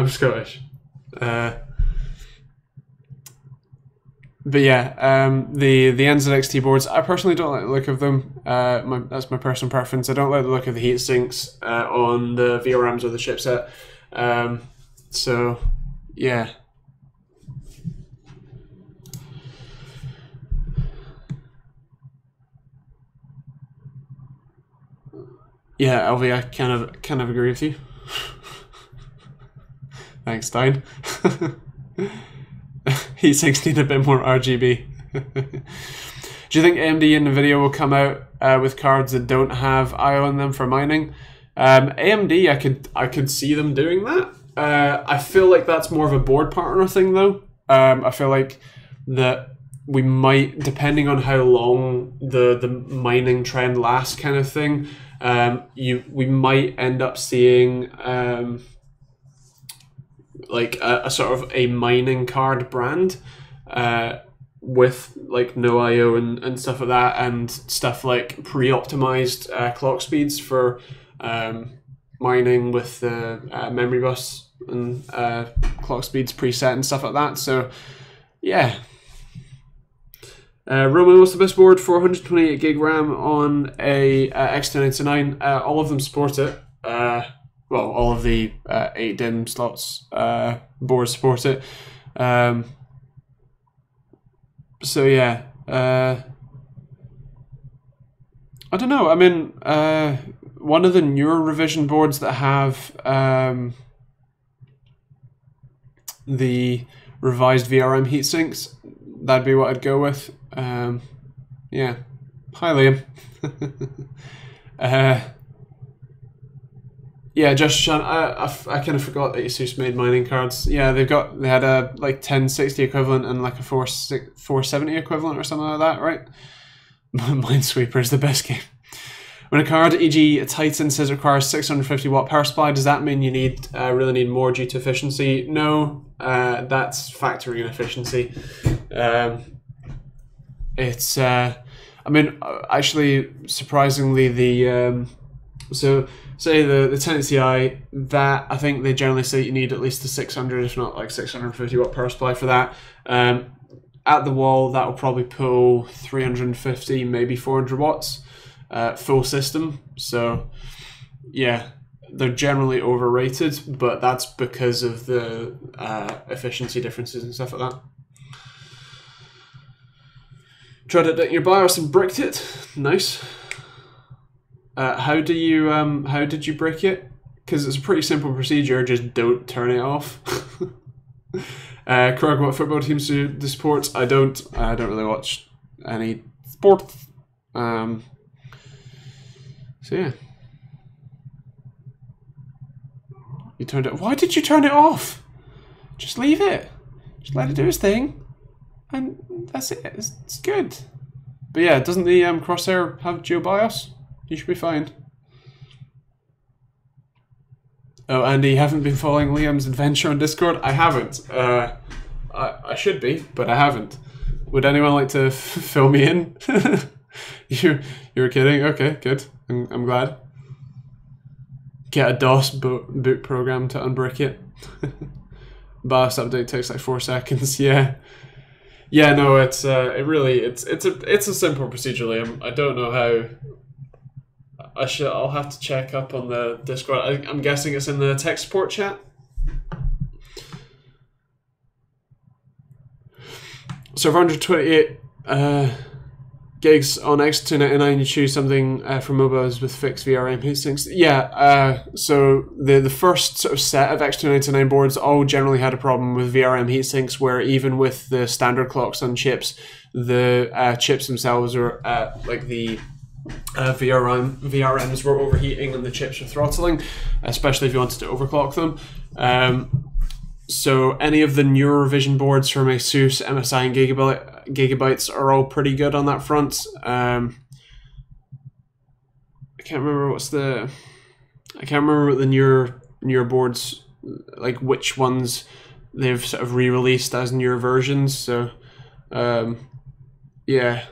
Scottish. But yeah, the NZXT boards, I personally don't like the look of them. That's my personal preference. I don't like the look of the heat sinks on the VRMs or the chipset. So yeah. Yeah, LV, I kind of agree with you. Thanks, Stein. Heat 16 a bit more RGB. Do you think AMD and NVIDIA will come out with cards that don't have I/O in them for mining? AMD, I could see them doing that. I feel like that's more of a board partner thing, though. I feel like that we might, depending on how long the mining trend lasts, kind of thing. We might end up seeing like a sort of a mining card brand with like no I/O and stuff like that, and stuff like pre-optimized clock speeds for mining with the memory bus and clock speeds preset and stuff like that. So yeah. Roman, what's the best board for 128 gig RAM on a X299? All of them support it. Well, all of the 8 DIMM slots boards support it. So yeah, I don't know. I mean, one of the newer revision boards that have the revised VRM heatsinks, that'd be what I'd go with. Yeah. Hi, Liam. Yeah, Josh Chan, I kind of forgot that ASUS made mining cards. Yeah, they had a like 1060 equivalent and like a 470 equivalent or something like that, right? Minesweeper is the best game. When a card, e.g. a Titan, says it requires 650 watt power supply, does that mean you really need more due to efficiency? No, that's factoring in efficiency. It's I mean, actually, surprisingly, so say the 10 Ti, that I think they generally say you need at least a 600, if not like 650 watt power supply for that. At the wall, that will probably pull 350, maybe 400 watts, full system. So yeah, they're generally overrated, but that's because of the efficiency differences and stuff like that. Tried it at your BIOS and bricked it. Nice. How did you brick it? Because it's a pretty simple procedure. Just don't turn it off. Krog, what football teams do the sports? I don't really watch any sport. So yeah. You turned it. Why did you turn it off? Just leave it. Just let it do its thing. And that's it. It's good. But yeah, doesn't the Crosshair have GeoBIOS? You should be fine. Oh, Andy, you haven't been following Liam's adventure on Discord? I haven't. I should be, but I haven't. Would anyone like to fill me in? You were kidding? Okay, good. I'm glad. Get a DOS boot program to unbrick it. BIOS update takes like 4 seconds. Yeah. Yeah, no, it's a simple procedure, Liam. I don't know how. I'll have to check up on the Discord. I'm guessing it's in the tech support chat. So for 128 gigs on X299, you choose something from mobiles with fixed VRM heatsinks. Yeah, so the first sort of set of X299 boards all generally had a problem with VRM heatsinks, where even with the standard clocks on chips, the chips themselves are like the VRMs were overheating and the chips were throttling, especially if you wanted to overclock them. So any of the newer revision boards from ASUS, MSI, and Gigabytes are all pretty good on that front. I can't remember what the newer boards, like which ones they've sort of re-released as newer versions. So yeah.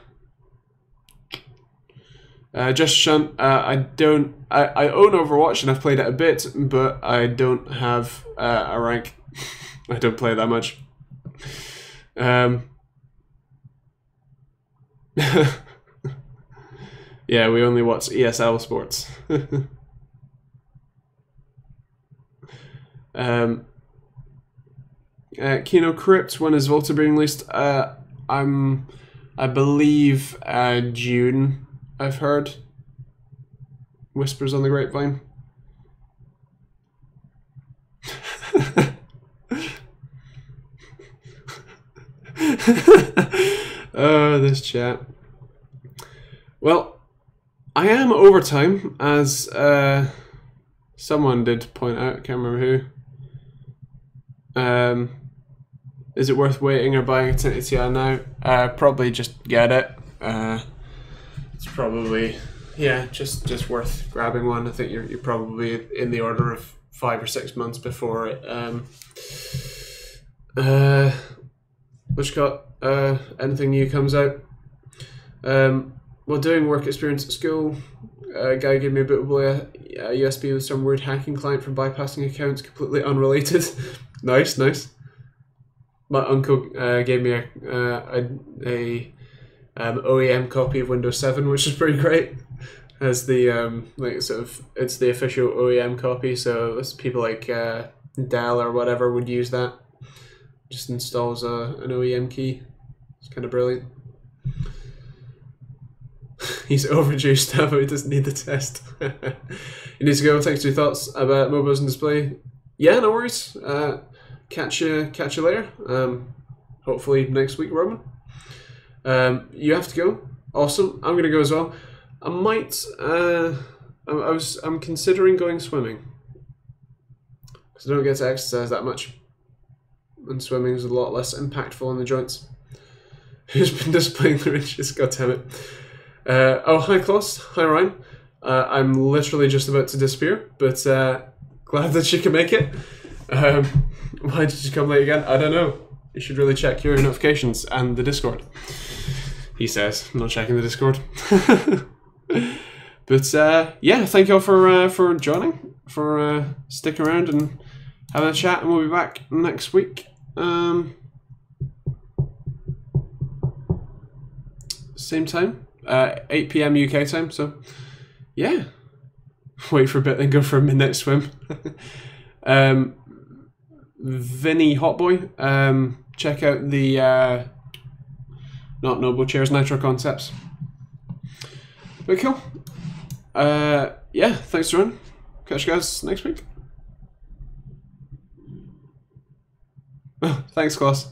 Just Shunt, I own Overwatch and I've played it a bit, but I don't have a rank. I don't play that much. Yeah, we only watch ESL sports. Kino Crypt, when is Volta being released? I believe June, I've heard. Whispers on the grapevine. Oh, this chat. Well, I am overtime, as someone did point out, I can't remember who. Is it worth waiting or buying a 1080 Ti now? Probably just get it. It's probably, yeah, just worth grabbing one. I think you're probably in the order of 5 or 6 months before it anything new comes out. While doing work experience at school, a guy gave me a bootable USB with some weird hacking client for bypassing accounts, completely unrelated. Nice. My uncle gave me a OEM copy of Windows 7, which is pretty great. As the like sort of, it's the official OEM copy, so people like Dell or whatever would use that. Just installs an OEM key. It's kind of brilliant. He's overdue stuff, but he doesn't need the test. He needs to go. Thanks for your thoughts about mobiles and display. Yeah, no worries. Catch you later. Hopefully next week, Roman. You have to go. Awesome. I'm gonna go as well. I might. I'm considering going swimming because I don't get to exercise that much, and swimming is a lot less impactful on the joints. Who's been displaying the riches? God damn it. Oh, hi Klaus. Hi Ryan. I'm literally just about to disappear, but glad that you can make it. Why did you come late again? I don't know. You should really check your notifications and the Discord. He says, I'm not checking the Discord. But yeah, thank you all for joining, for sticking around and having a chat, and we'll be back next week. Same time, 8 PM UK time. So yeah, wait for a bit, then go for a midnight swim. Vinny Hotboy, check out the Not Noble Chairs Nitro Concepts. But cool. Yeah, thanks for joining. Catch you guys next week. Oh, thanks, Klaus.